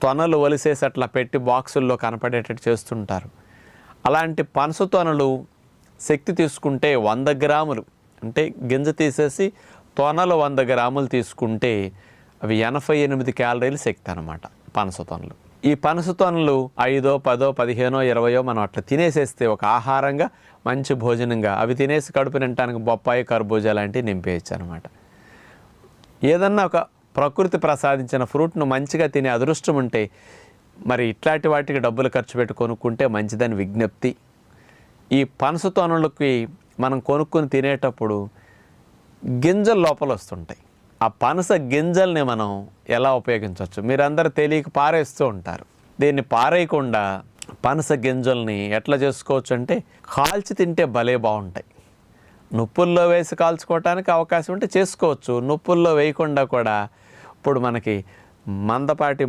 తొనలు ఒలిసేసి అట్లా పెట్టి బాక్సుల్లో కనపడేటట్టు చేస్తుంటారు. అలాంటి పనస తొనలు శక్తి తీసుకుంటే 100 గ్రాములు, అంటే గింజ తీసేసి తొనలు 100 గ్రాములు తీసుకుంటే అవి 88 క్యాలరీలు శక్తి అన్నమాట పనస తొనలు. ఈ పనస తొనలు 5, 10, 15, 20 మనం అట్లా తినేసేస్తే ఒక ఆహారంగా, మంచి భోజనంగా అవి తినేసి కడుపు నిండటానికి బొప్పాయి, కర్బూజా లాంటివి నింపేయచ్చు అనమాట. ఏదన్నా ఒక ప్రకృతి ప్రసాదించిన ఫ్రూట్ను మంచిగా తినే అదృష్టం ఉంటే మరి ఇట్లాంటి వాటికి డబ్బులు ఖర్చు పెట్టి కొనుక్కుంటే మంచిదని విజ్ఞప్తి. ఈ పనస తొనలకి మనం కొనుక్కొని తినేటప్పుడు గింజలు లోపల వస్తుంటాయి. ఆ పనస గింజల్ని మనం ఎలా ఉపయోగించవచ్చు? మీరందరూ తెలియక పారేస్తూ ఉంటారు. దీన్ని పారేయకుండా పనస గింజల్ని ఎట్లా చేసుకోవచ్చు అంటే కాల్చి తింటే భలే బాగుంటాయి. నుప్పుల్లో వేసి కాల్చుకోవటానికి అవకాశం ఉంటే చేసుకోవచ్చు. నుప్పుల్లో వేయకుండా కూడా ఇప్పుడు మనకి మందపాటి